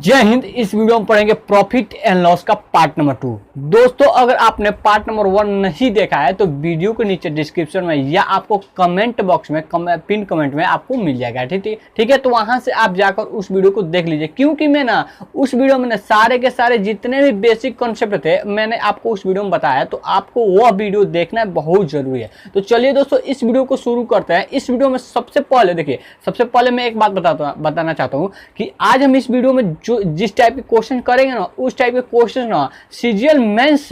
जय हिंद। इस वीडियो में पढ़ेंगे प्रॉफिट एंड लॉस का पार्ट नंबर 2। दोस्तों, अगर आपने पार्ट नंबर 1 नहीं देखा है तो वीडियो के नीचे डिस्क्रिप्शन में या आपको कमेंट बॉक्स में पिन कमेंट में आपको मिल जाएगा। ठीक है, तो वहां से आप जाकर उस वीडियो को देख लीजिए, क्योंकि मैं ना उस वीडियो में सारे के सारे जितने भी बेसिक कॉन्सेप्ट थे मैंने आपको उस वीडियो में बताया, तो आपको वह वीडियो देखना बहुत जरूरी है। तो चलिए दोस्तों, इस वीडियो को शुरू करते हैं। इस वीडियो में सबसे पहले देखिए, सबसे पहले मैं एक बात बताना चाहता हूँ कि आज हम इस वीडियो में जो जिस टाइप के क्वेश्चन करेंगे ना, उस टाइप के क्वेश्चन ना सीजीएल मेंस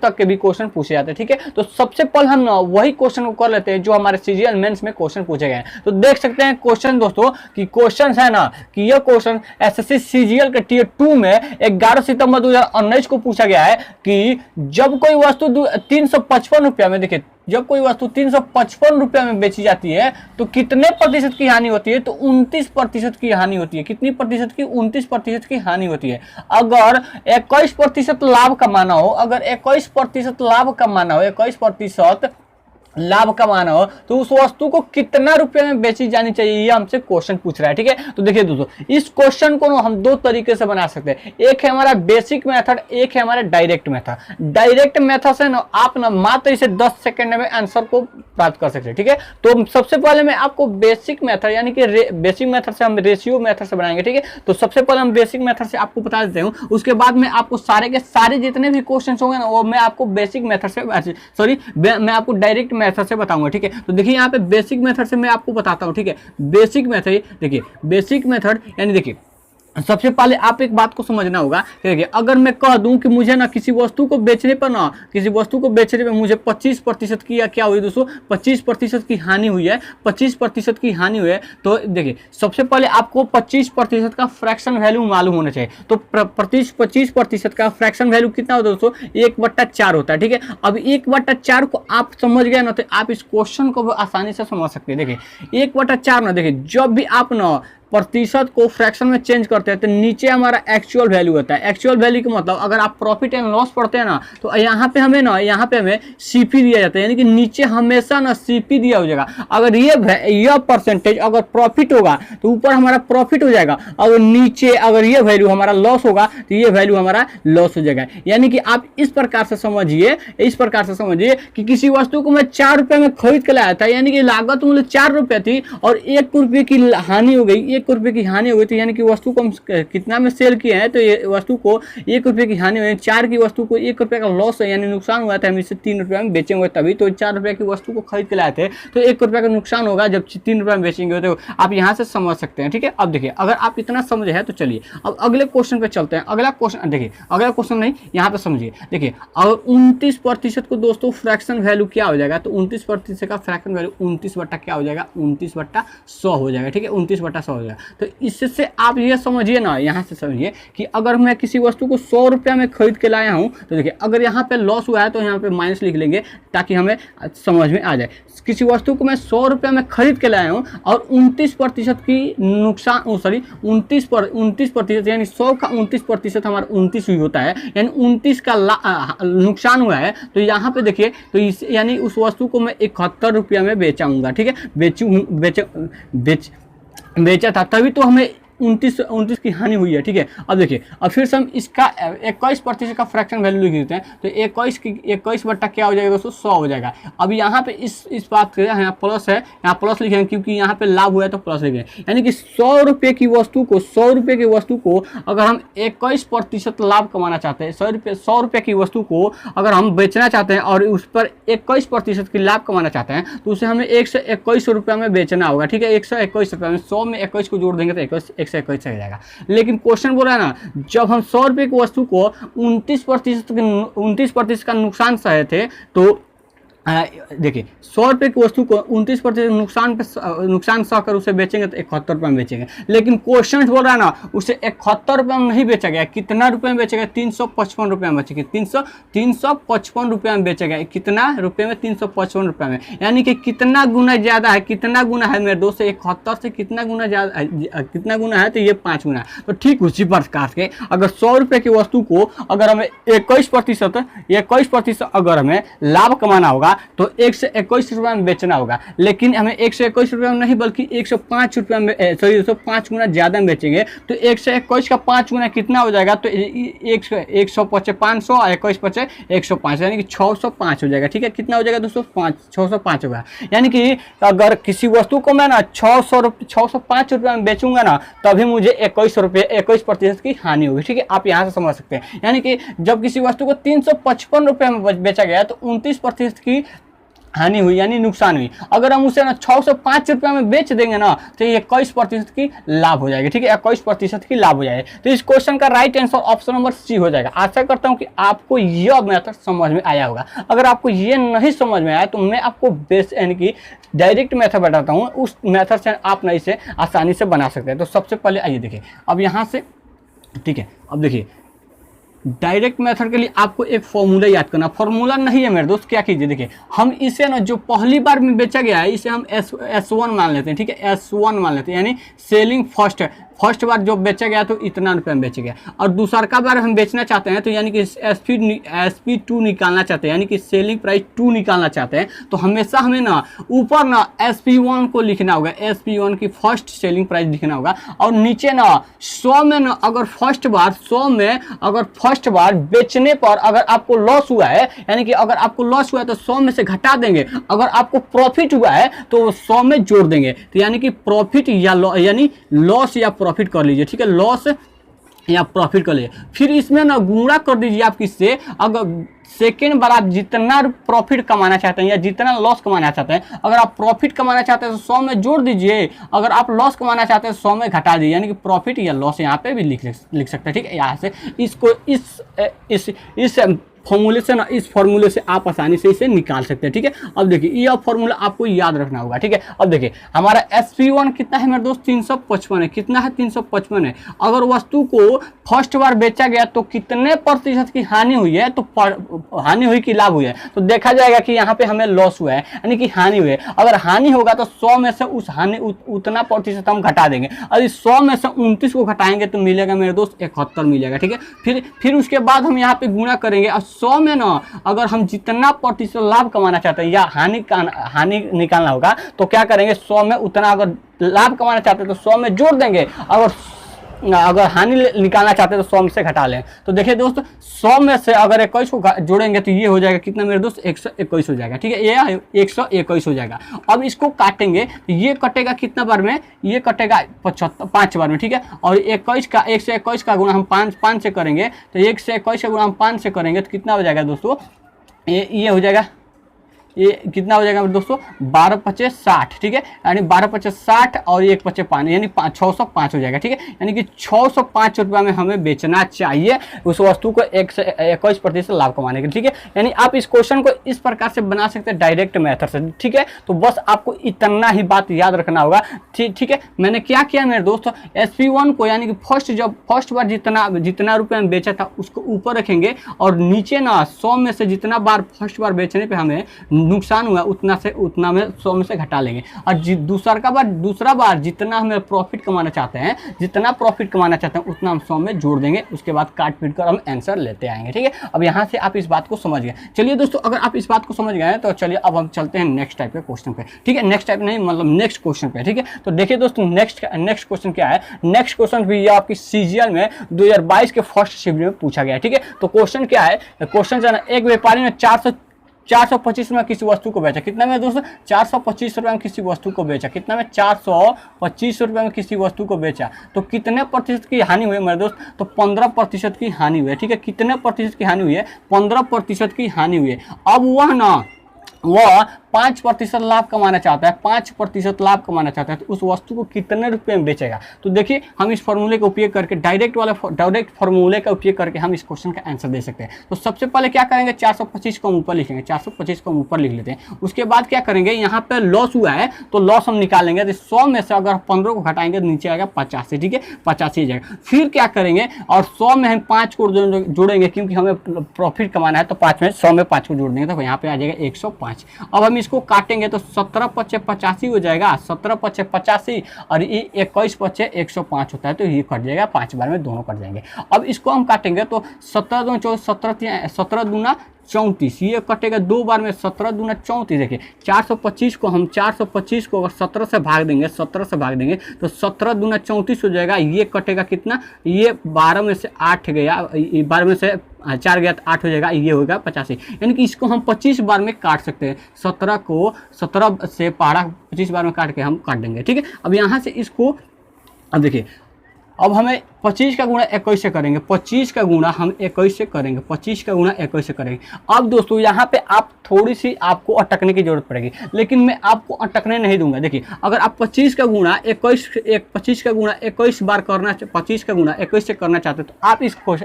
तक के भी क्वेश्चन पूछे जाते हैं। ठीक है, तो सबसे पहले हम ना वही क्वेश्चन को कर लेते हैं जो हमारे सीजीएल मेंस में क्वेश्चन पूछे गए हैं। तो देख सकते हैं क्वेश्चन दोस्तों कि क्वेश्चन है ना कि यह क्वेश्चन एसएससी सीजीएल के टियर 2 में 11 सितंबर 2019 को पूछा गया है कि जब कोई वस्तु 355 रुपया में, देखिए जब कोई वस्तु 355 रुपया में बेची जाती है तो कितने प्रतिशत की हानि होती है? तो 29% की हानि होती है। कितनी प्रतिशत की? 29% की हानि होती है। अगर 21% लाभ कमाना हो, अगर 21% लाभ कमाना हो, 21% लाभ कमाना हो तो उस वस्तु को कितना रुपए में बेची जानी चाहिए, ये हमसे क्वेश्चन पूछ रहा है। ठीक है, तो देखिए दोस्तों, इस क्वेश्चन को हम दो तरीके से बना सकते हैं। एक है हमारा बेसिक मेथड, एक है हमारा डायरेक्ट मेथड। डायरेक्ट मेथड से ना आप ना मात्र इसे 10 सेकंड में आंसर को प्राप्त कर सकते हैं। ठीक है, तो सबसे पहले मैं आपको बेसिक मेथड यानी कि बेसिक मेथड से हम रेशियो मेथड से बनाएंगे। ठीक है, तो सबसे पहले हम बेसिक मेथड से आपको बता देते हूँ, उसके बाद में आपको सारे के सारे जितने भी क्वेश्चन होंगे ना वो मैं आपको बेसिक मेथड से मैं आपको डायरेक्ट मेथड से बताऊंगा। ठीक है, तो देखिए यहाँ पे बेसिक मेथड से मैं आपको बताता हूँ। ठीक है, बेसिक मेथड, देखिए बेसिक मेथड यानी देखिए सबसे पहले आप एक बात को समझना होगा। देखिए, अगर मैं कह दूं कि मुझे ना किसी वस्तु को बेचने पर ना किसी वस्तु को बेचने पर मुझे 25% की क्या हुई दोस्तों, 25% की हानि हुई है, 25% की हानि हुई है, तो देखिए सबसे पहले आपको 25% का फ्रैक्शन वैल्यू मालूम होना चाहिए। तो 25% का फ्रैक्शन वैल्यू कितना होता है दोस्तों? 1/4 होता है। ठीक है, अब 1/4 को आप समझ गए ना तो आप इस क्वेश्चन को आसानी से समझ सकते हैं। देखिए 1/4 ना, देखिए जब भी आप ना प्रतिशत को फ्रैक्शन में चेंज करते हैं तो नीचे हमारा एक्चुअल वैल्यू होता है। एक्चुअल वैल्यू का मतलब अगर आप प्रॉफिट एंड लॉस पढ़ते हैं ना तो यहाँ पे हमें सीपी दिया जाता है, यानी कि नीचे हमेशा ना सीपी दिया हो जाएगा। अगर यह परसेंटेज अगर प्रॉफिट होगा तो ऊपर हमारा प्रॉफिट हो जाएगा, अगर नीचे अगर ये वैल्यू हमारा लॉस होगा तो ये वैल्यू हमारा लॉस हो जाएगा। यानी कि आप इस प्रकार से समझिए कि किसी वस्तु को मैं 4 रुपये में खरीद के लाया था, यानी कि लागत मूल्य 4 रुपये थी और 1 रुपये की हानि हो गई, 1 रुपये की हानि हो गई थी, यानी कि वस्तु को हम कितना में सेल किए हैं तो ये वस्तु को 1 रुपये की हानि हुई, 4 की वस्तु को 1 रुपये का लॉस है यानी नुकसान हुआ था, हम इसे 3 रुपये में बेचेंगे तभी। तो 4 रुपये की वस्तु को खरीद के लाए थे तो 1 रुपये का नुकसान होगा जब 3 रुपये में बेचेंगे, तो आप यहाँ से समझ सकते हैं। ठीक है, अब देखिए अगर आप इतना समझे हैं तो चलिए अब अगले क्वेश्चन पे चलते हैं। अगला क्वेश्चन देखिए, अगला क्वेश्चन नहीं, यहाँ पे समझिए। देखिए अगर 29% को दोस्तों फ्रैक्शन वैल्यू क्या हो जाएगा, तो 29% का फ्रैक्शन वैल्यू 29 बट्टा क्या हो जाएगा, 29/100 हो जाएगा। ठीक है, 29/100 हो जाएगा। तो इससे आप ये समझिए ना, यहाँ से समझिए कि अगर मैं किसी वस्तु को 100 रुपया में खरीद के लाया हूँ तो देखिए अगर यहाँ पे लॉस हुआ है तो यहाँ पे माइनस लिख लेंगे ताकि हमें समझ में आ जाए। किसी वस्तु को मैं 100 रुपया में खरीद के लाया हूँ और 29% की नुकसान 29% यानी 100 का 29% हमारा 29 ही होता है, यानी 29 का नुकसान हुआ है। तो यहाँ पे देखिए तो यानी उस वस्तु को मैं 71 रुपया में बेचाऊंगा। ठीक है, बेचा था तभी तो हमें 29 की हानि हुई है। ठीक है, अब देखिए अब फिर से हम इसका 21% का फ्रैक्शन वैल्यू लिख देते हैं तो 21 बट्टा क्या हो जाएगा दोस्तों, 100 हो जाएगा। अब यहाँ पे इस बात के यहाँ प्लस है, यहाँ प्लस लिखेंगे क्योंकि यहाँ पे लाभ हुआ है तो प्लस लिखेंगे, यानी कि 100 रुपये की वस्तु को अगर हम 21% लाभ कमाना चाहते हैं, 100 रुपये की वस्तु को अगर हम बेचना चाहते हैं और उस पर 21% की लाभ कमाना चाहते हैं तो उसे हमें 121 रुपया में बेचना होगा। ठीक है, 121 रुपया में 100 में 21 को जोड़ देंगे तो 121 हो जाएगा। लेकिन क्वेश्चन बोल रहा है ना, जब हम 100 रुपये की वस्तु को 29% का नुकसान सहे थे तो देखिए 100 रुपये की वस्तु को 29% नुकसान सहकर उसे बेचेंगे तो 71 रुपये में बेचेंगे। लेकिन क्वेश्चन बोल रहा है ना उसे 71 रुपये में नहीं बेचा गया, कितना रुपये में बेचेगा, 355 रुपये में बेचेगा, 355 रुपये में बेचेगा। कितना रुपये में? 355 रुपये में, यानी कि कितना गुना ज़्यादा है, कितना गुना है मेरे दोस्त, 71 से कितना गुना ज़्यादा, कितना गुना है तो ये 5 गुना। तो ठीक उसी प्रकार के अगर 100 रुपये की वस्तु को अगर हमें 21% अगर हमें लाभ कमाना होगा तो 121 रुपये में बेचना होगा, लेकिन हमें 121 रुपये में नहीं बल्कि 105 रुपये में, सॉरी 105 गुना ज़्यादा में बेचेंगे। तो 121 का 5 गुना कितना हो जाएगा, तो 105 500 और 21 पचे 105, यानी कि 605 हो जाएगा। ठीक है, कितना हो जाएगा दोस्तों, 605 होगा। यानी कि अगर किसी वस्तु को मैं ना 605 रुपये में बेचूंगा ना, तभी मुझे 21% की हानि होगी। ठीक है, आप यहाँ से समझ सकते हैं। यानी कि जब किसी वस्तु को 355 रुपये में बेचा गया तो 29% की हानि हुई, यानी नुकसान हुई। अगर हम उसे ना 605 रुपये में बेच देंगे ना, तो ये 21% की लाभ हो जाएगी। ठीक है, 21% की लाभ हो जाएगी। तो इस क्वेश्चन का right answer option number C हो जाएगा। आशा करता हूँ कि आपको यह मेथड समझ में आया होगा। अगर आपको ये नहीं समझ में आया तो मैं आपको बेस यानी कि डायरेक्ट मेथड बताता हूँ, उस मेथड से आप ना इसे आसानी से बना सकते हैं। तो सबसे पहले आइए देखिए, अब यहाँ से, ठीक है, अब देखिए डायरेक्ट मेथड के लिए आपको एक फॉर्मूला याद करना। फॉर्मूला नहीं है मेरे दोस्त, क्या कीजिए, देखिए हम इसे ना जो पहली बार में बेचा गया है इसे हम S1 मान लेते हैं। ठीक है, S1 मान लेते हैं, यानी सेलिंग फर्स्ट बार जो बेचा गया तो इतना रुपये में बेचा गया, और दूसरा बार हम बेचना चाहते हैं तो यानी कि SP2 निकालना चाहते हैं, यानी कि सेलिंग प्राइस 2 निकालना चाहते हैं। तो हमेशा हमें ना ऊपर ना SP1 को लिखना होगा, SP1 की फर्स्ट सेलिंग प्राइस लिखना होगा, और नीचे ना 100 में ना अगर फर्स्ट बार बेचने पर अगर आपको लॉस हुआ है, यानी कि अगर आपको लॉस हुआ है तो 100 में से घटा देंगे, अगर आपको प्रॉफिट हुआ है तो 100 में जोड़ देंगे। तो यानी कि प्रॉफिट या यानी लॉस या प्रॉफिट कर लीजिए। ठीक है, लॉस या प्रॉफिट कर लीजिए, फिर इसमें ना गुणा कर दीजिए आप किससे, अगर सेकेंड बार आप जितना प्रॉफिट कमाना चाहते हैं या जितना लॉस कमाना चाहते हैं, अगर आप प्रॉफिट कमाना चाहते हैं तो 100 में जोड़ दीजिए, अगर आप लॉस कमाना चाहते हैं तो 100 में घटा दीजिए, यानी कि प्रॉफिट या लॉस यहाँ पे भी लिख सकते हैं। ठीक है, यहाँ से इसको इस फॉर्मूले से ना, इस फॉर्मूले से आप आसानी से इसे निकाल सकते हैं। ठीक है, अब देखिए यह फॉर्मूला आपको याद रखना होगा। ठीक है, अब देखिए हमारा SP1 कितना है मेरे दोस्त, 355 है। कितना है, 355 है। अगर वस्तु को फर्स्ट बार बेचा गया तो कितने प्रतिशत की हानि हुई है, तो हानि हुई कि लाभ हुई है, तो देखा जाएगा कि यहाँ पे हमें लॉस हुआ है, यानी कि हानि हुई है। अगर हानि होगा तो 100 में से उस हानि उतना प्रतिशत हम घटा देंगे, और इस 100 में से 29 को घटाएंगे तो मिलेगा मेरे दोस्त 71 मिलेगा। ठीक है, फिर उसके बाद हम यहाँ पे गुणा करेंगे, और 100 में ना अगर हम जितना प्रतिशत लाभ कमाना चाहते हैं या हानि निकालना होगा तो क्या करेंगे, 100 में उतना अगर लाभ कमाना चाहते हैं तो 100 में जोड़ देंगे, अगर हानि निकालना चाहते हैं तो 100 में से घटा लें। तो देखिए दोस्त, 100 में से अगर 21 को जोड़ेंगे तो ये हो जाएगा कितना मेरे दोस्त, 121 हो जाएगा। ठीक है, ये 121 हो जाएगा। अब इसको काटेंगे तो ये कटेगा कितना बार में, ये कटेगा 5 बार में। ठीक है, और 121 का गुणा हम 5 से करेंगे, तो 121 का गुणा हम 5 से करेंगे तो कितना हो जाएगा दोस्तों, ये हो जाएगा, ये कितना हो जाएगा दोस्तों, 12 पचे 60। ठीक है, यानी 12 पचे 60 और 1 पचे 5, यानी 605 हो जाएगा। ठीक है, यानी कि 605 रुपये में हमें बेचना चाहिए उस वस्तु को 21% लाभ कमाने के। ठीक है, यानी आप इस क्वेश्चन को इस प्रकार से बना सकते हैं डायरेक्ट मेथड से। ठीक है, तो बस आपको इतना ही बात याद रखना होगा। ठीक है, मैंने क्या किया मेरे दोस्त, SP1 को यानी कि फर्स्ट बार जितना रुपये में बेचा था उसको ऊपर रखेंगे, और नीचे ना 100 में से जितना बार फर्स्ट बार बेचने पर हमें नुकसान हुआ उतना में 100 में से घटा लेंगे, और दूसरा बार जितना हमें प्रॉफिट कमाना चाहते हैं उतना हम 100 में जोड़ देंगे। उसके बाद काट पीट कर हम आंसर लेते आएंगे। ठीक है, अब यहाँ से आप इस बात को समझ गए। चलिए दोस्तों, अगर आप इस बात को समझ गए तो चलिए अब हम चलते हैं नेक्स्ट टाइप के क्वेश्चन पे। ठीक है, नेक्स्ट टाइप नहीं मतलब नेक्स्ट क्वेश्चन पे। ठीक है, तो देखिए दोस्तों नेक्स्ट क्वेश्चन क्या है। नेक्स्ट क्वेश्चन भी ये आपकी CGL में 2022 के फर्स्ट शिफ्ट में पूछा गया है। ठीक है, तो क्वेश्चन क्या है, क्वेश्चन जो है एक व्यापारी ने 425 रुपये किसी वस्तु को बेचा। कितना में दोस्तों, 425 रुपये में किसी वस्तु को बेचा। कितना में, 425 रुपये में किसी वस्तु को बेचा। तो कितने प्रतिशत की हानि हुई है मेरे दोस्त, तो 15% की हानि हुई है। ठीक है, कितने प्रतिशत की हानि हुई है, 15% की हानि हुई है। अब वह 5% लाभ कमाना चाहता है, 5% लाभ कमाना चाहता है, तो उस वस्तु को कितने रुपए में बेचेगा। तो देखिए हम इस फॉर्मूले का उपयोग करके डायरेक्ट फॉर्मूले का उपयोग करके हम इस क्वेश्चन का आंसर दे सकते हैं। तो सबसे पहले क्या करेंगे, 425 को हम ऊपर लिखेंगे, 425 को हम ऊपर लिख लेते हैं। उसके बाद क्या करेंगे, यहाँ पे लॉस हुआ है तो लॉस हम निकालेंगे, तो 100 में से अगर 15 को घटाएंगे तो नीचे आएगा 85। ठीक है, 85 जाएगा। फिर क्या करेंगे, और 100 में हम 5 को जोड़ेंगे, क्योंकि हमें प्रॉफिट कमाना है तो 5 में 100 में 5 को जोड़ देंगे तो यहाँ पे आ जाएगा 105। अब हम हम इसको काटेंगे तो 17 पच्चे 85 हो जाएगा, 17 पच्चे 85 और ये 21 पच्चे 105 होता है, तो ये कट जाएगा, 5 बार में दोनों कट जाएंगे। अब इसको हम काटेंगे तो 17 दूना 14, 17 दूना 34, ये कटेगा 2 बार में, 17 दूना 34। देखिए 425 को हम 425 को अगर 17 से भाग देंगे, 17 से भाग देंगे तो 17 दूना 34 हो जाएगा। ये कटेगा कितना, ये 12 में से 8 गया, 12 में से 4 गया तो 8 हो जाएगा, ये होगा 85। यानी कि इसको हम 25 बार में काट सकते हैं। 17 को 17 से पहाड़ा 25 बार में काट के हम काट देंगे, ठीक है। अब यहाँ से इसको, अब देखिए अब हमें 25 का गुणा 21 से करेंगे, 25 का गुणा हम 21 से करेंगे, 25 का गुणा 21 से करेंगे। अब दोस्तों यहाँ पे आप थोड़ी सी आपको अटकने की जरूरत पड़ेगी, लेकिन मैं आपको अटकने नहीं दूंगा। देखिए अगर आप 25 का गुणा 25 का गुणा 21 बार करना, 25 का गुणा 21 से करना चाहते हैं तो आप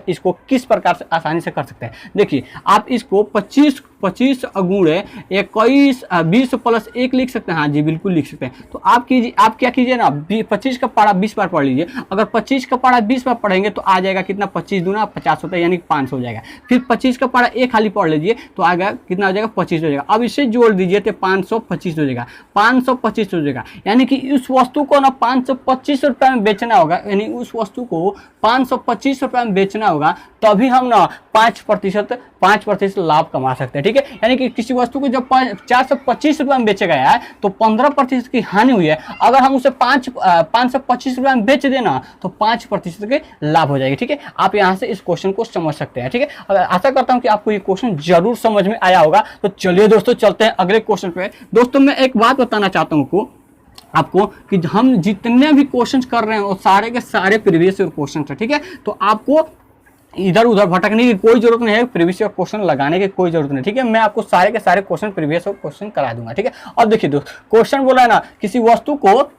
इसको किस प्रकार से आसानी से कर सकते हैं। देखिए आप इसको 25 गुणे 21 20 प्लस 1 लिख सकते हैं। हाँ जी बिल्कुल लिख सकते हैं। तो आप क्या कीजिए ना, 25 का पढ़ा 20 बार पढ़ लीजिए। अगर 25 का पढ़ा 20 बार पढ़ेंगे तो आ जाएगा कितना, 25 दूना 50 होता है, यानी 500 हो जाएगा। फिर 25 का पढ़ा एक खाली पढ़ लीजिए तो आएगा कितना हो जाएगा, 25 हो जाएगा। अब इसे जोड़ दीजिए तो 525 हो जाएगा, 525 हो जाएगा। यानी कि उस वस्तु को ना 525 रुपये में बेचना होगा, यानी उस वस्तु को 525 रुपये में बेचना होगा, तभी हम ना 5% लाभ कमा सकते हैं, ठीक है। यानी कि किसी वस्तु को जब 425 रुपये में बेचा गया है तो 15% की हानि हुई है। अगर हम उसे 525 रुपये में बेच देना तो 5% के लाभ हो जाएगी, ठीक है। आप यहाँ से इस क्वेश्चन को समझ सकते हैं, ठीक है। आशा करता हूँ कि आपको ये क्वेश्चन जरूर समझ में आया होगा। तो चलिए दोस्तों चलते हैं अगले क्वेश्चन पे। दोस्तों मैं एक बात बताना चाहता हूँ आपको कि हम जितने भी क्वेश्चंस कर रहे हैं वो सारे के सारे प्रीवियस ईयर क्वेश्चन है, ठीक है। तो आपको इधर उधर भटकने की कोई जरूरत नहीं है, प्रीवियस ईयर क्वेश्चन लगाने की कोई जरूरत नहीं, ठीक है। मैं आपको सारे के सारे क्वेश्चन प्रीवियस ईयर क्वेश्चन करा दूंगा, ठीक है। अब देखिए दोस्त, क्वेश्चन बोला है ना, किसी वस्तु को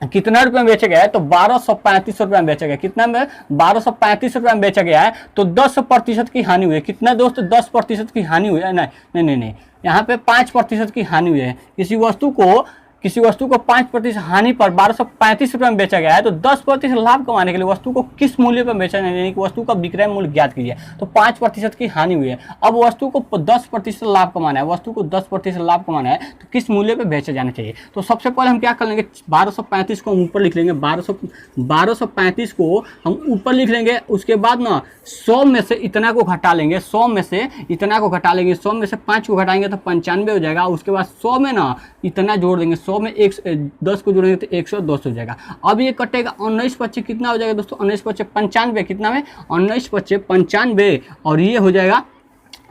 कितना रुपए में बेचा गया है तो 1235 रुपये में बेचा गया। कितना में 1235 रुपये में बेचा गया है तो 10% की हानि हुई है। कितना दोस्त, 10% की हानि हुई है। नहीं, यहाँ पे 5% की हानि हुई है। किसी वस्तु को 5% हानि पर 1235 रुपये में बेचा गया है तो 10% लाभ कमाने के लिए वस्तु को किस मूल्य पर बेचा जाए, यानी कि वस्तु का विक्रय मूल्य ज्ञात कीजिए। तो 5% की हानि हुई है। अब वस्तु को 10% लाभ कमाना है, वस्तु को 10% लाभ कमाना है तो किस मूल्य पर बेचा जाना चाहिए। तो सबसे पहले हम क्या कर लेंगे, 1235 को हम ऊपर लिख लेंगे, 1235 को हम ऊपर लिख लेंगे। उसके बाद ना 100 में से इतना को घटा लेंगे, 100 में से इतना को घटा लेंगे, 100 में से 5 को घटाएंगे तो 95 हो जाएगा। उसके बाद 100 में ना इतना जोड़ देंगे, 100 में 10 को जोड़ेंगे तो 110 हो जाएगा। अब ये कटेगा 19 पच्चे कितना हो जाएगा दोस्तों, 19 पच्चे 95, कितना में 19 पच्चे 95 और ये हो जाएगा,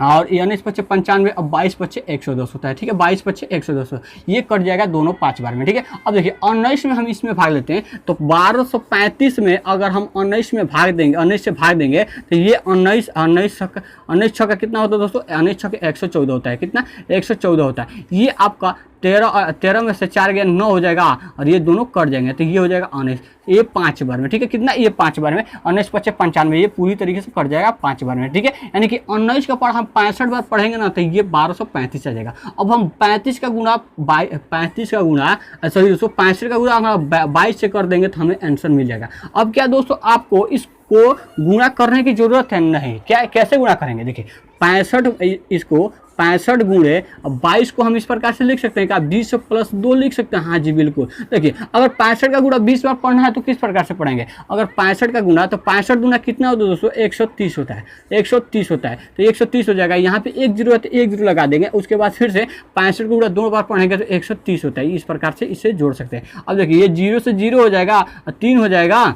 और 19 पच्चे 95 अब 22 पच्चे 110 होता है, ठीक है। 22 पच्चे 110 ये कट जाएगा दोनों 5 बार में, ठीक है। अब देखिए 19 में हम इसमें भाग लेते हैं तो 1235 में अगर हम 19 में भाग देंगे, 19 से भाग देंगे तो ये 19 छक्का कितना होता है दोस्तों, 19 छक्के 114 होता है। कितना, 114 होता है। ये आपका 13 में से 4 गया 9 हो जाएगा और ये दोनों कट जाएंगे तो ये हो जाएगा 19, ये 5 बार में, ठीक है। कितना, ये 5 बार में 19 पच्चे 95 ये पूरी तरीके से कट जाएगा 5 बार में, ठीक है। यानी कि 19 का पढ़ा हम 65 बार पढ़ेंगे ना तो ये 1235 आ जाएगा। अब हम 35 का गुणा 65 का गुणा 22 से कर देंगे तो हमें आंसर मिल जाएगा। अब क्या दोस्तों, आपको इसको गुणा करने की जरूरत है नहीं, क्या कैसे गुणा करेंगे, देखिए 65 गुणे 22 को हम इस प्रकार से लिख सकते हैं कि 20 प्लस 2 लिख सकते हैं। हाँ जी बिल्कुल। देखिए अगर 65 का गुणा 20 बार पढ़ना है तो किस प्रकार से पढ़ेंगे, अगर 65 का गुणा तो 65 गुना कितना होता है दोस्तों, 130 होता है, 130 होता है तो 130 हो जाएगा। यहाँ पे 1 0 है तो 1 0 लगा देंगे। उसके बाद फिर से 65 का गुणा 2 बार पढ़ेंगे तो 130 होता है। इस प्रकार से इसे जोड़ सकते हैं। अब देखिए ये 0 से 0 हो जाएगा, 3 हो जाएगा,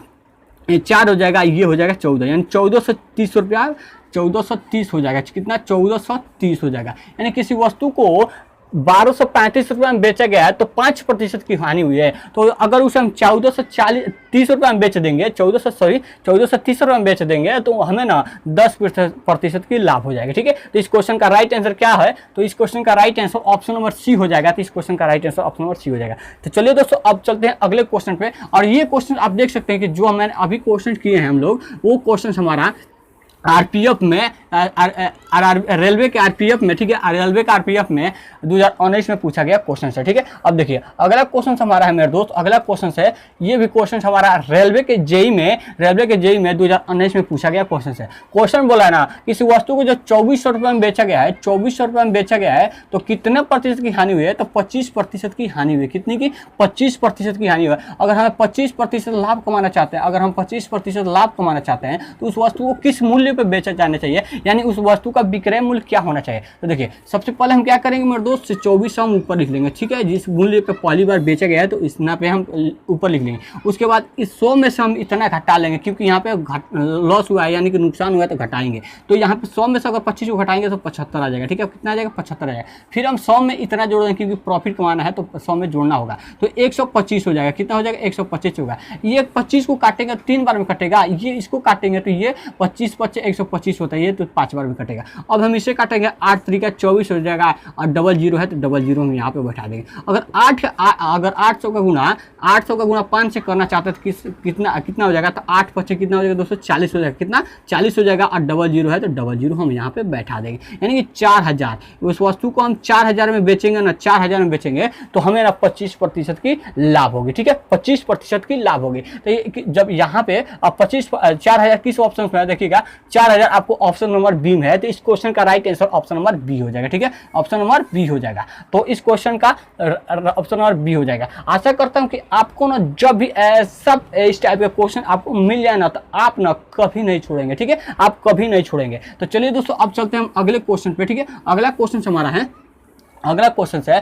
4 हो जाएगा, ये हो जाएगा 14, यानी 1430 रुपया 1430 हो जाएगा। कितना, 1430 हो जाएगा। यानी किसी वस्तु को 1235 रुपये में बेचा गया है तो 5% की हानि हुई है। तो अगर उसे हम 1430 रुपये में बेच देंगे, 1430 रुपये में बेच देंगे तो हमें ना 10% की लाभ हो जाएगा, ठीक है। तो इस क्वेश्चन का राइट आंसर क्या है, तो इस क्वेश्चन का right answer option number C हो जाएगा। तो इस क्वेश्चन का right answer option number C हो जाएगा। तो चलिए दोस्तों अब चलते हैं अगले क्वेश्चन पे। और ये क्वेश्चन आप देख सकते हैं कि जो मैंने अभी क्वेश्चन किए हैं हम लोग, वो क्वेश्चन हमारा आरपीएफ में रेलवे के आरपीएफ में, ठीक है, रेलवे के आरपीएफ में 2019 में पूछा गया क्वेश्चन है, ठीक है। अब देखिए अगला क्वेश्चन हमारा है मेरे दोस्त, अगला क्वेश्चन है, ये भी क्वेश्चन हमारा रेलवे के जेई में 2019 में पूछा गया क्वेश्चन है। क्वेश्चन बोला है ना, किसी वस्तु को जो 2400 रुपये में बेचा गया है, 2400 रुपये में बेचा गया है, तो कितने प्रतिशत की हानि हुई है? तो 25% की हानि हुई। कितनी की? 25% की हानि हुई। अगर हमें 25% लाभ कमाना चाहते हैं, अगर हम 25% लाभ कमाना चाहते हैं, तो उस वस्तु को किस मूल्य पे बेचा जाना चाहिए, यानी उस वस्तु का विक्रय मूल्य क्या होना चाहिए? तो देखिए सबसे पहले हम क्या करेंगे मेरे दोस्त, 2400 हम ऊपर लिख लेंगे, ठीक है। जिस मूल्य पे पहली बार बेचा गया है तो इतना पे हम ऊपर लिख लेंगे। उसके बाद इस 100 में से हम इतना घटा लेंगे, क्योंकि यहाँ पे लॉस हुआ है, यानी कि नुकसान हुआ है, तो घटाएंगे। तो यहाँ पे 100 में से अगर 25 को घटाएंगे तो 75 आ जाएगा, ठीक है। कितना आ जाएगा? 75 आ जाएगा। फिर हम 100 में इतना जोड़ देंगे, क्योंकि प्रॉफिट कमाना है तो 100 में जोड़ना होगा, तो 125 हो जाएगा। कितना हो जाएगा? 125 होगा। ये 25 को काटेंगे 3 बार में कटेगा, ये इसको काटेंगे तो ये 25 25 125 होता है, ये तो 5 बार में कटेगा। अब हम इसे काटेंगे, 8 3 24 हो जाएगा, और डबल जीरो है तो डबल जीरो हम यहाँ पे बैठा देंगे। अगर 800 का गुणा 5 से करना चाहते हैं तो कितना हो जाएगा? तो 8 5 कितना हो जाएगा दोस्तों? 40 हो जाएगा। कितना? 40 हो जाएगा, और डबल जीरो है तो डबल जीरो हम यहाँ पे बैठा देंगे, यानी कि 4000। उस वस्तु को हम 4000 में बेचेंगे ना, 4000 में बेचेंगे तो हमें ना 25% की लाभ होगी, ठीक है, 25% की लाभ होगी। तो ये जब यहाँ पे अब 4000 किस ऑप्शन में है देखिएगा, 4000 आपको ऑप्शन नंबर बी में है, तो इस क्वेश्चन का right answer option number B हो जाएगा, ठीक है, ऑप्शन नंबर बी हो जाएगा। तो इस क्वेश्चन का ऑप्शन नंबर बी हो जाएगा। आशा करता हूं कि आपको ना जब भी ऐसा इस टाइप के क्वेश्चन आपको मिल जाए ना, तो आप ना कभी नहीं छोड़ेंगे, ठीक है, आप कभी नहीं छोड़ेंगे। तो चलिए दोस्तों अब चलते हैं हम अगले क्वेश्चन पे, ठीक है। अगला क्वेश्चन हमारा है, अगला क्वेश्चन है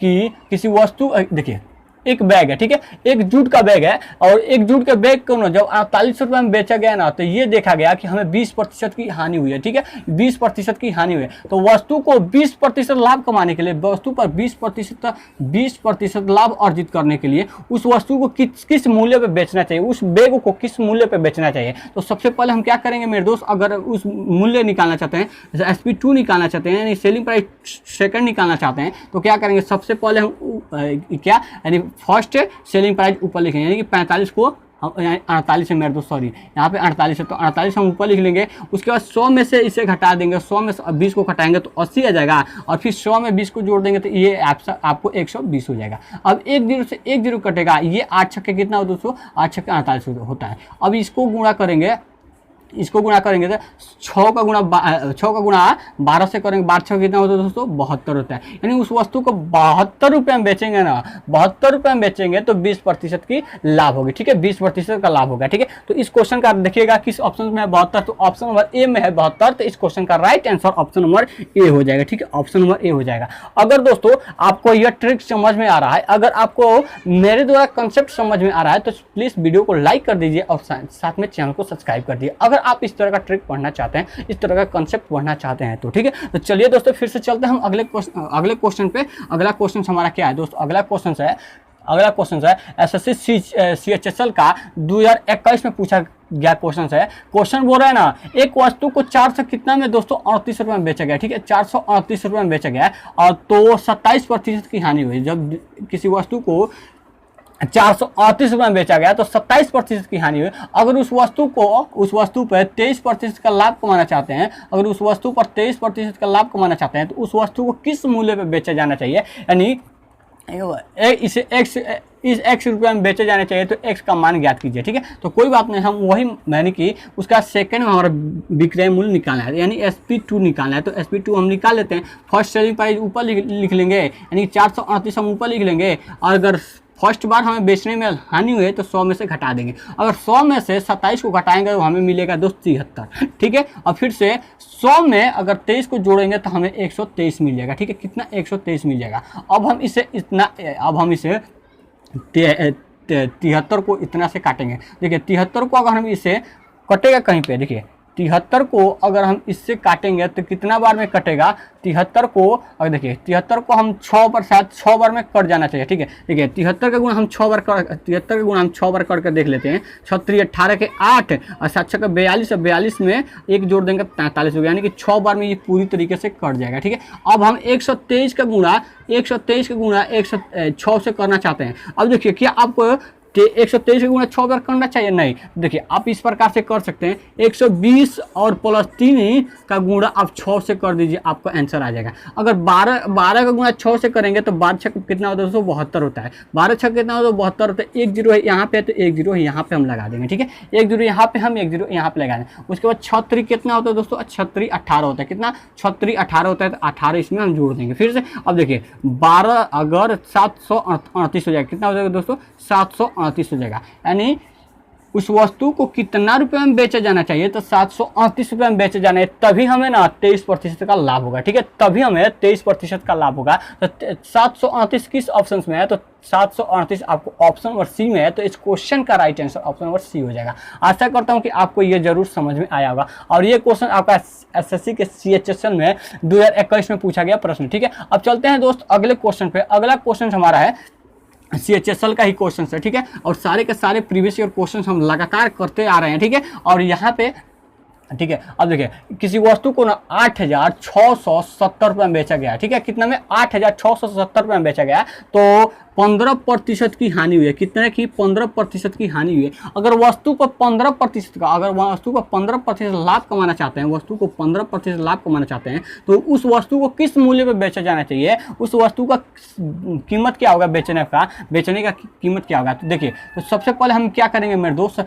कि किसी वस्तु, देखिए एक बैग है, ठीक है, एक जूट का बैग है, और एक जूट के बैग को ना जब 48 रुपये में बेचा गया ना, तो ये देखा गया कि हमें 20% की हानि हुई है, ठीक है, 20% की हानि हुई है। तो वस्तु को 20% लाभ कमाने के लिए, वस्तु पर 20% लाभ अर्जित करने के लिए उस वस्तु को किस मूल्य पे बेचना चाहिए, उस बैग को किस मूल्य पे बेचना चाहिए? तो सबसे पहले हम क्या करेंगे मेरे दोस्त, अगर उस मूल्य निकालना चाहते हैं, जैसे SP2 निकालना चाहते हैं, यानी सेलिंग प्राइस सेकंड निकालना चाहते हैं, तो क्या करेंगे? सबसे पहले हम क्या, यानी फर्स्ट सेलिंग प्राइस ऊपर लिखेंगे, यानी कि 45 को हम 48 है मेरे दोस्त, सॉरी यहाँ पे 48 है, तो 48 हम ऊपर लिख लेंगे। उसके बाद 100 में से इसे घटा देंगे, 100 में से 20 को घटाएंगे तो 80 आ जाएगा, और फिर 100 में 20 को जोड़ देंगे तो ये आपको 120 हो जाएगा। अब एक जीरो से एक जीरो कटेगा, ये 8 छक्के कितना हो दोस्तों? 8 छक्के 48 होता है। अब इसको गुणा करेंगे, इसको गुणा करेंगे तो 6 का गुणा 12 से करेंगे, 12 6 कितना होता है दोस्तों? 72 होता है। यानी उस वस्तु को 72 रुपये में बेचेंगे ना, 72 रुपये में बेचेंगे तो 20% की लाभ होगी, ठीक है, 20% का लाभ होगा, ठीक है। तो इस क्वेश्चन का देखिएगा किस ऑप्शन में है 72, तो ऑप्शन नंबर ए में है 72, तो इस क्वेश्चन का right answer option number A हो जाएगा, ठीक है, ऑप्शन नंबर ए हो जाएगा। अगर दोस्तों आपको यह ट्रिक समझ में आ रहा है, अगर आपको मेरे द्वारा कंसेप्ट समझ में आ रहा है, तो प्लीज वीडियो को लाइक कर दीजिए और साथ में चैनल को सब्सक्राइब कर दीजिए। अगर आप इस तरह का ट्रिक पढ़ना चाहते हैं, इस तरह का कंसेप्ट पढ़ना चाहते हैं तो ठीक है। तो चलिए दोस्तों फिर से चलते हैं हम अगले क्वेश्चन पे। अगला क्वेश्चन हमारा क्या है दोस्तों? अगला क्वेश्चन है SSC CHSL का 2021 में पूछा गया क्वेश्चन है। क्वेश्चन बोल रहा है ना, एक वस्तु को 400 कितना में दोस्तों 38 रुपये में बेचा गया, ठीक है, 438 रुपये में बेचा गया है, और तो 27% की हानि हुई। जब किसी वस्तु को 438 रुपये में बेचा गया तो 27% की हानि हुई। अगर उस वस्तु पर 23% का लाभ कमाना चाहते हैं, अगर उस वस्तु पर 23% का लाभ कमाना चाहते हैं, तो उस वस्तु को किस मूल्य पे बेचा जाना चाहिए? यानी इसे x रुपये में बेचे जाने चाहिए, तो x का मान ज्ञात कीजिए, ठीक है। तो कोई बात नहीं, हम वही यानी कि उसका सेकंड में हमारा विक्रय मूल्य निकालना है, यानी SP2 निकालना है, तो SP2 हम निकाल लेते हैं। फर्स्ट सेलिंग प्राइस ऊपर लिख लेंगे, यानी 438 हम ऊपर लिख लेंगे, और अगर फर्स्ट बार हमें बेचने में हानि हुई तो 100 में से घटा देंगे। अगर 100 में से 27 को घटाएंगे तो हमें मिलेगा दोस्त 73, ठीक है। और फिर से 100 में अगर 23 को जोड़ेंगे तो हमें 123 मिल जाएगा, ठीक है, कितना? 123 मिल जाएगा। अब हम इसे 73 को इतना से काटेंगे। देखिए 73 को अगर हम इसे कटेगा कहीं पे, देखिए 73 को अगर हम इससे काटेंगे तो कितना बार में कटेगा? 73 को अगर देखिए 73 को हम 6 बार में कट जाना चाहिए, ठीक है। देखिए 73 का गुण हम 6 बार 73 का गुण हम 6 बार करके देख लेते हैं। 6 3 18 के 8 और 7 6 का 42, 42 में एक जोड़ देंगे 43 हो गया, यानी कि 6 बार में ये पूरी तरीके से कट जाएगा, ठीक है। अब हम 123 का गुणा 106 से करना चाहते हैं। अब देखिए क्या आपको 123 का गुणा 6 बार करना चाहिए? नहीं। देखिए आप इस प्रकार से कर सकते हैं, 120 और प्लस 3 का गुणा आप 6 से कर दीजिए, आपका आंसर आ जाएगा। अगर 12 का गुणा 6 से करेंगे तो 12 छक कितना होता है दोस्तों? 72 होता है। 12 छक कितना होता है? 72 होता है। एक जीरो है यहाँ पे, तो एक जीरो यहाँ पे हम लगा देंगे, ठीक है। एक जीरो यहाँ पे, हम एक जीरो यहाँ पे लगा देंगे। उसके बाद 36 कितना होता है दोस्तों? 36 18 होता है। कितना? 36 18 होता है, तो 18 इसमें हम जोड़ देंगे फिर से। अब देखिए 12 अगर 738 हो जाएगा, कितना हो जाएगा दोस्तों? 738 हो जाएगा। यानी उस वस्तु को कितना रुपए में बेचा जाना चाहिए? तो 738 रुपए में बेचा जाना है, तभी हमें ना 23% का लाभ होगा, ठीक है। तभी हमें 23% का लाभ होगा। तो 738 किस ऑप्शन में है? तो 738 आपको ऑप्शन नंबर सी में है। तो इस क्वेश्चन का right answer option number C हो जाएगा। आशा करता हूं कि आपको ये जरूर समझ में आया होगा। और ये क्वेश्चन आपका एसएससी के CHSL में 2021 में पूछा गया प्रश्न, ठीक है। अब चलते हैं दोस्त अगले क्वेश्चन पे। अगला क्वेश्चन हमारा है CHSL का ही क्वेश्चन है, ठीक है। और सारे के सारे प्रीवियस ईयर क्वेश्चन हम लगातार करते आ रहे हैं, ठीक है। और यहाँ पे ठीक है, अब देखिए किसी वस्तु को ना 8,670 रुपये में बेचा गया, ठीक है। कितना में? 8,670 रुपये में बेचा गया। तो 15% की हानि हुई है। कितने की? 15% की हानि हुई है। अगर वस्तु को 15% का, अगर वस्तु को 15% लाभ कमाना चाहते हैं, वस्तु को 15% लाभ कमाना चाहते हैं, तो उस वस्तु को किस मूल्य पे बेचा जाना चाहिए? उस वस्तु का कीमत क्या होगा? बेचने का कीमत क्या होगा? तो देखिए, तो सबसे पहले हम क्या करेंगे मेरे दोस्त,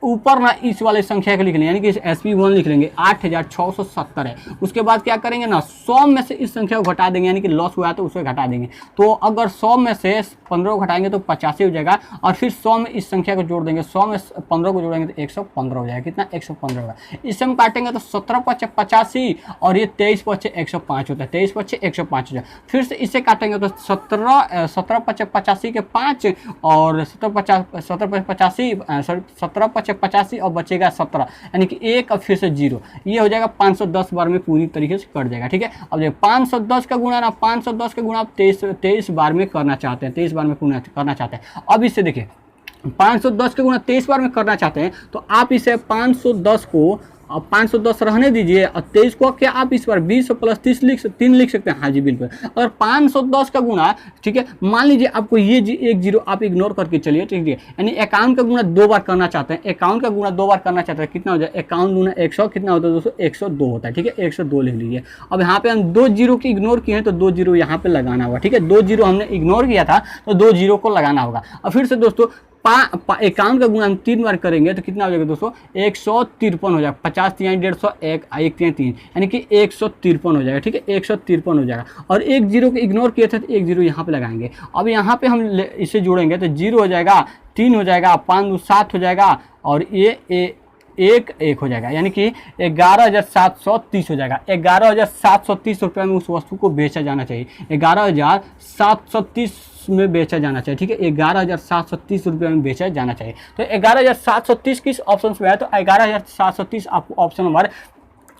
ऊपर ना इस वाले संख्या को लिख लेंगे, यानी कि SP1 लिख लेंगे, 8,670 है। उसके बाद क्या करेंगे ना, 100 में से इस संख्या को घटा देंगे, यानी कि लॉस हुआ है तो उसे घटा देंगे। तो अगर 100 में से 15 को घटाएंगे तो 85 हो जाएगा। और फिर 100 में इस संख्या को जोड़ देंगे, 100 में 15 को जोड़ेंगे तो 115 हो जाएगा। कितना? 115 होगा। इससे हम काटेंगे तो 17×5 = 85 और ये 23×105 होता है। 23×105 हो जाएगा। फिर से इसे काटेंगे तो 17×85 के 5 और 17×85 और बचेगा 17, यानी कि 1 और फिर से 0। ये हो जाएगा 510 बार में पूरी तरीके से कट जाएगा, ठीक है। अब देखिए 510 का गुणा ना, 510 का गुणा आप 23 बार में करना चाहते हैं, 23 बार में करना चाहते हैं। अब इसे देखिए 510 का गुणा 23 बार में करना चाहते हैं, तो आप इसे 510 को अब 510 रहने दीजिए और 23 को क्या आप इस बार 20 प्लस 3 लिख सकते हैं। हाँ जी बिल्कुल। अगर 510 का गुणा, ठीक है, मान लीजिए आपको ये एक जीरो आप इग्नोर करके चलिए, ठीक है। यानी 51 का गुणा 2 बार करना चाहते हैं, 51 का गुणा 2 बार करना चाहते हैं, कितना हो जाए? 51 गुणा 100 कितना होता है दोस्तों? 102 होता है, ठीक है। 102 लिख लीजिए। अब यहाँ पे हम 2 जीरो की इग्नोर किए हैं तो 2 जीरो यहाँ पे लगाना होगा, ठीक है। 2 जीरो हमने इग्नोर किया था तो 2 जीरो को लगाना होगा। और फिर से दोस्तों 51 का गुणा हम 3 बार करेंगे तो कितना हो जाएगा दोस्तों? 153 हो जाएगा। 50 3 150, 1 3 3, यानी कि 153 हो जाएगा, ठीक है। 153 हो जाएगा। और एक जीरो को इग्नोर किए थे तो एक जीरो यहाँ पे लगाएंगे। अब यहाँ पे हम इसे जोड़ेंगे तो 0 हो जाएगा, 3 हो जाएगा, 5 2 7 हो जाएगा और ये 1 हो जाएगा, यानी कि 11,730 हो जाएगा। 11,730 रुपये में उस वस्तु को बेचा जाना चाहिए। 11,730 में बेचा जाना चाहिए, ठीक है। 11,730 रुपये में बेचा जाना चाहिए। तो 11,730 किस ऑप्शन में है? तो 11,730 आपको ऑप्शन नंबर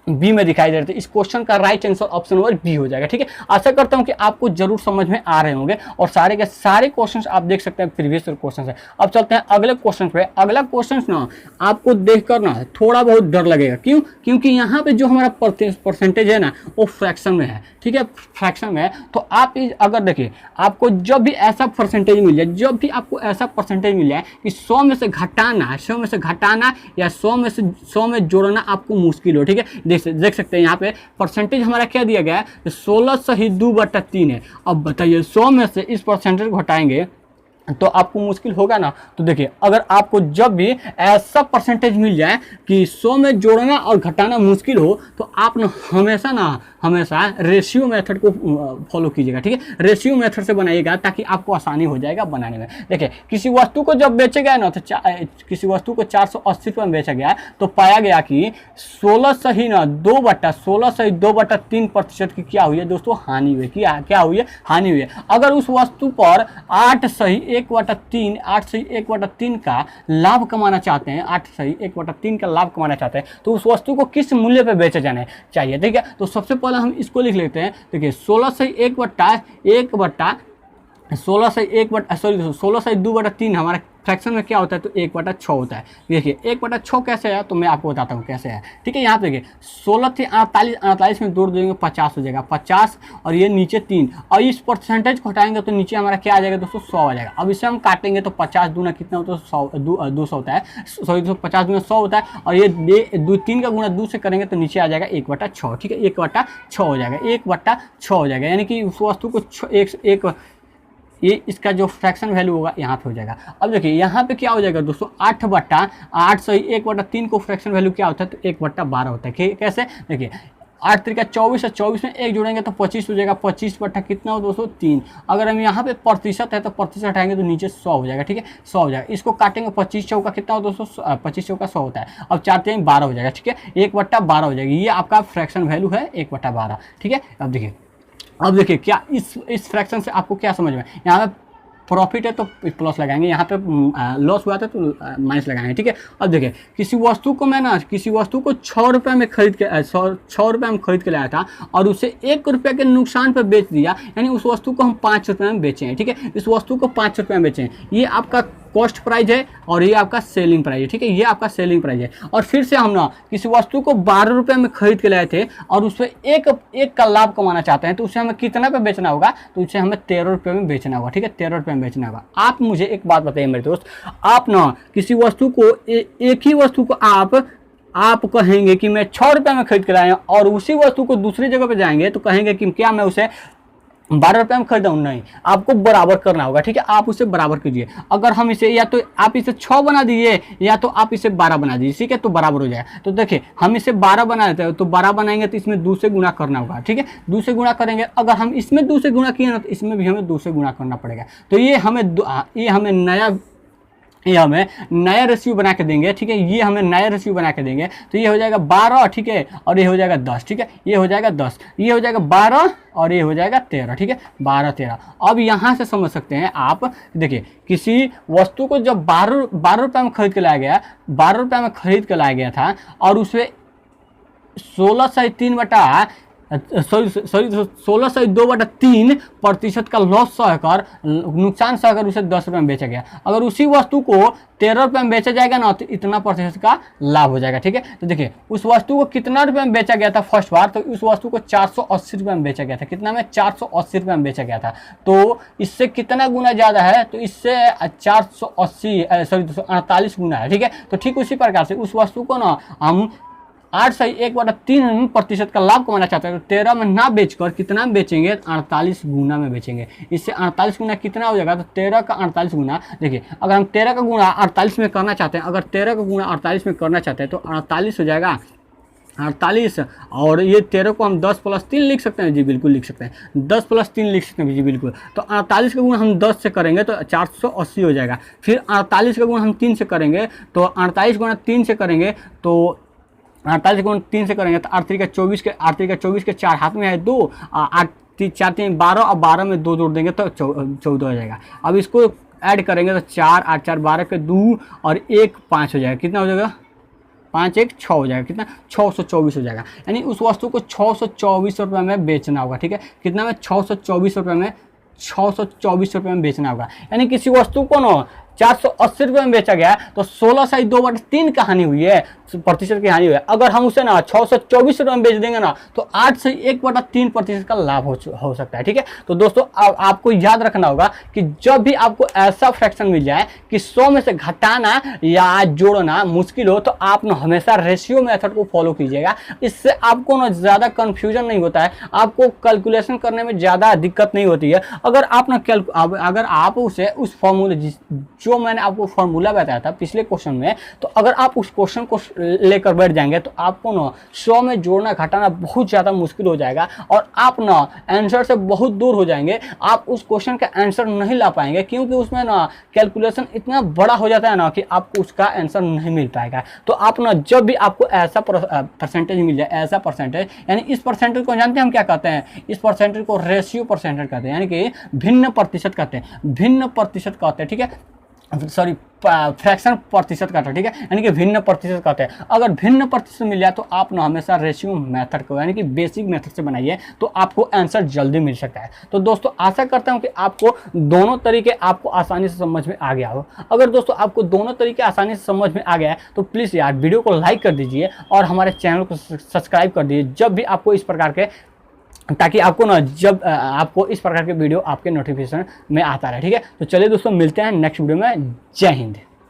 बी में दिखाई दे रहे थे। इस क्वेश्चन का right answer option number B हो जाएगा, ठीक है। आशा करता हूं कि आपको जरूर समझ में आ रहे होंगे और सारे के सारे क्वेश्चंस आप देख सकते हैं प्रीवियस क्वेश्चन है। अब चलते हैं अगले क्वेश्चन पे। अगला क्वेश्चन ना आपको देखकर ना थोड़ा बहुत डर लगेगा। क्यों? क्योंकि यहाँ पे जो हमारा परसेंटेज है ना वो फ्रैक्शन में है, ठीक है। फ्रैक्शन में है। तो आप अगर देखिए आपको जब भी ऐसा परसेंटेज मिल जाए, जब भी आपको ऐसा परसेंटेज मिल जाए कि 100 में से घटाना, 100 में से घटाना या 100 में जोड़ना आपको मुश्किल हो, ठीक है। देख सकते हैं यहाँ पे परसेंटेज हमारा क्या दिया गया है? 16/2/3 है। अब बताइए 100 में से इस परसेंटेज को घटाएंगे तो आपको मुश्किल होगा ना। तो देखिए अगर आपको जब भी ऐसा परसेंटेज मिल जाए कि 100 में जोड़ना और घटाना मुश्किल हो तो आप हमेशा रेशियो मेथड को फॉलो कीजिएगा, ठीक है। रेशियो मेथड से बनाइएगा ताकि आपको आसानी हो जाएगा बनाने में। देखिए किसी वस्तु को जब बेचा गया ना तो किसी वस्तु को 480 रुपये में बेचा गया तो पाया गया कि 16/2/3% की क्या हुई है दोस्तों? हानि हुई। क्या हुई है? हानि हुई है। अगर उस वस्तु पर 8/1/3 का लाभ कमाना चाहते हैं, 8/1/3 का लाभ कमाना चाहते हैं तो उस वस्तु को किस मूल्य पे बेचा जाना चाहिए, ठीक है। तो सबसे पहले हम इसको लिख लेते हैं। देखिए 16/2/3 हमारा फ्रैक्शन में क्या होता है तो 1/6 होता है। देखिए 1/6 कैसे है तो मैं आपको बताता हूँ कैसे है, ठीक है। यहाँ पे देखिए 16 थी 48, 48 में जोड़ देंगे 50 हो जाएगा, 50 और ये नीचे 3 और इस परसेंटेज को हटाएंगे तो नीचे हमारा क्या आ जाएगा दोस्तों 100 आ जाएगा। अब इसे हम काटेंगे तो 50 दूना कितना होता है 200 होता है, सॉरी 50 दूना 100 होता है और ये 3 का गुणा 2 से करेंगे तो नीचे आ जाएगा 1/6, ठीक है। 1/6 हो जाएगा, 1/6 हो जाएगा, यानी कि उस वस्तु को एक ये इसका जो फ्रैक्शन वैल्यू होगा यहाँ पे हो जाएगा। अब देखिए यहाँ पे क्या हो जाएगा दोस्तों 8/8 सही 1/3 को फ्रैक्शन वैल्यू क्या होता है तो 1/12 होता है। कैसे देखिए 8 3 24 है, 24 में 1 जोड़ेंगे तो 25 हो जाएगा, 25 बटा कितना हो दोस्तों 3। अगर हम यहाँ पे प्रतिशत है तो प्रतिशत हटाएंगे तो नीचे 100 हो जाएगा, ठीक है 100 हो जाएगा। इसको काटेंगे 25 चौका कितना हो दोस्तों 25 चौका 100 होता है। अब 4 3 12 हो जाएगा, ठीक है 1/12 हो जाएगी, ये आपका फ्रैक्शन वैल्यू है 1/12, ठीक है। अब देखिए क्या इस फ्रैक्शन से आपको क्या समझ में, यहाँ पे प्रॉफिट है तो प्लस लगाएंगे, यहाँ पे लॉस हुआ था तो माइनस लगाएंगे, ठीक है। अब देखिए किसी वस्तु को मैं किसी वस्तु को 6 रुपये में खरीद के 6 रुपये में खरीद के लाया था और उसे 1 रुपये के नुकसान पर बेच दिया, यानी उस वस्तु को हम 5 रुपये में बेचे हैं, ठीक है। इस वस्तु को 5 रुपये में बेचे हैं, ये आपका कॉस्ट प्राइस है और ये आपका सेलिंग प्राइस है, ठीक है। ये आपका सेलिंग प्राइस है। और फिर से हम किसी वस्तु को 12 रुपये में खरीद के लाए थे और उसमें एक का लाभ कमाना चाहते हैं तो उसे हमें कितना पे बेचना होगा तो उसे हमें 13 रुपये में बेचना होगा, ठीक है 13 रुपये में बेचना होगा। आप मुझे एक बात बताइए मेरे दोस्त, आप किसी वस्तु को एक ही वस्तु को आप कहेंगे कि मैं 6 रुपये में खरीद के लाए और उसी वस्तु को दूसरी जगह पे जाएंगे तो कहेंगे कि क्या मैं उसे 12 रुपये में खरीदा हूँ, नहीं, आपको बराबर करना होगा, ठीक है। आप उसे बराबर कीजिए, अगर हम इसे या तो आप इसे 6 बना दीजिए या तो आप इसे 12 बना दीजिए, ठीक है तो बराबर हो जाएगा। तो देखिए हम इसे 12 बना देते हैं तो 12 बनाएंगे तो इसमें 2 से गुणा करना होगा, ठीक है 2 से गुणा करेंगे। अगर हम इसमें 2 से गुणा किए ना तो इसमें भी हमें 2 से गुणा करना पड़ेगा। तो ये हमें नया रेशियो बना के देंगे, ठीक है। ये हमें नया रेशियो बना के देंगे तो ये हो जाएगा 12, ठीक है, और ये हो जाएगा 10, ठीक है। ये हो जाएगा 10, ये हो जाएगा 12 और ये हो जाएगा 13, ठीक है 12 13। अब यहाँ से समझ सकते हैं आप, देखिए किसी वस्तु को जब 12 रुपये में खरीद के लाया गया, 12 रुपये में खरीद के लाया गया था और उसमें 16/2/3% का लॉस सहकर, नुकसान सहकर उसे 10 रुपये में बेचा गया। अगर उसी वस्तु को 13 रुपये में बेचा जाएगा ना तो इतना प्रतिशत का लाभ हो जाएगा, ठीक है। तो देखिए उस वस्तु को कितना रुपये में बेचा गया था फर्स्ट बार, तो उस वस्तु को 480 रुपये में बेचा गया था। कितना में 480 रुपये में बेचा गया था। तो इससे कितना गुना ज़्यादा है तो इससे 48 गुना है, ठीक है। तो ठीक उसी प्रकार से उस वस्तु को हम 8 सही 1/3% का लाभ कमाना चाहते हैं तो 13 में ना बेचकर कितना में बेचेंगे 48 गुना में बेचेंगे। इससे 48 गुना कितना हो जाएगा तो 13 का 48 गुना, देखिए अगर हम 13 का गुणा 48 में करना चाहते हैं, अगर 13 का गुणा 48 में करना चाहते हैं तो 48 हो जाएगा 48 और ये 13 को हम 10 + 3 लिख सकते हैं, जी बिल्कुल लिख सकते हैं, 10 + 3 लिख सकते हैं जी बिल्कुल। तो 48 का गुणा हम 10 से करेंगे तो 480 हो जाएगा। फिर 48 का गुणा हम 3 से करेंगे तो 48 गुणा 3 से करेंगे तो 48 गुणा 3 से करेंगे तो 8 3 का 24 के 4 हाथ में है 2, 8 4 3 12 और 12 में 2 जोड़ देंगे तो 14 हो जाएगा। अब इसको ऐड करेंगे तो 4 8 4 12 के 2 और 1 5 हो जाएगा। कितना हो जाएगा 5 1 6 हो जाएगा। कितना 624 हो जाएगा। यानी उस वस्तु को 624 रुपये में बेचना होगा, ठीक है। कितना में 624 रुपये में 624 रुपये में बेचना होगा। यानी किसी वस्तु को 480 रुपये में बेचा गया तो 16 सही 2/3 का हानि हुई है, प्रतिशत की हानि हुई है। अगर हम उसे 624 रुपये में बेच देंगे ना तो 8 से 1/3% का लाभ हो सकता है, ठीक है। तो दोस्तों आपको याद रखना होगा कि जब भी आपको ऐसा फ्रैक्शन मिल जाए कि 100 में से घटाना या जोड़ना मुश्किल हो तो आप हमेशा रेशियो मेथड को फॉलो कीजिएगा। इससे आपको ज़्यादा कन्फ्यूजन नहीं होता है, आपको कैलकुलेशन करने में ज़्यादा दिक्कत नहीं होती है। अगर आप उसे उस फॉर्मूले जो मैंने आपको फॉर्मूला बताया था पिछले क्वेश्चन में, तो अगर आप उस क्वेश्चन को लेकर बैठ जाएंगे तो आपको 100 में जोड़ना घटाना बहुत ज़्यादा मुश्किल हो जाएगा और आप आंसर से बहुत दूर हो जाएंगे। आप उस क्वेश्चन का आंसर नहीं ला पाएंगे क्योंकि उसमें कैलकुलेशन इतना बड़ा हो जाता है कि आपको उसका आंसर नहीं मिल पाएगा। तो आप जब भी आपको ऐसा परसेंटेज मिल जाए, ऐसा परसेंटेज, यानी इस परसेंटेज को जानते हैं हम क्या कहते हैं, इस परसेंटेज को रेशियो परसेंटेज कहते हैं, यानी कि भिन्न प्रतिशत कहते हैं, भिन्न प्रतिशत कहते हैं, ठीक है। सॉरी फ्रैक्शन प्रतिशत काटा, ठीक है, यानी कि भिन्न प्रतिशत कहते हैं। अगर भिन्न प्रतिशत मिल जाए तो आप ना हमेशा रेशियो मेथड को यानी कि बेसिक मेथड से बनाइए, तो आपको आंसर जल्दी मिल सकता है। तो दोस्तों आशा करता हूं कि आपको दोनों तरीके आपको आसानी से समझ में आ गया हो। अगर दोस्तों आपको दोनों तरीके आसानी से समझ में आ गया है तो प्लीज़ यार वीडियो को लाइक कर दीजिए और हमारे चैनल को सब्सक्राइब कर दीजिए, जब भी आपको इस प्रकार के, ताकि आपको ना जब आपको इस प्रकार के वीडियो आपके नोटिफिकेशन में आता रहे, ठीक है। तो चलिए दोस्तों मिलते हैं नेक्स्ट वीडियो में। जय हिंद।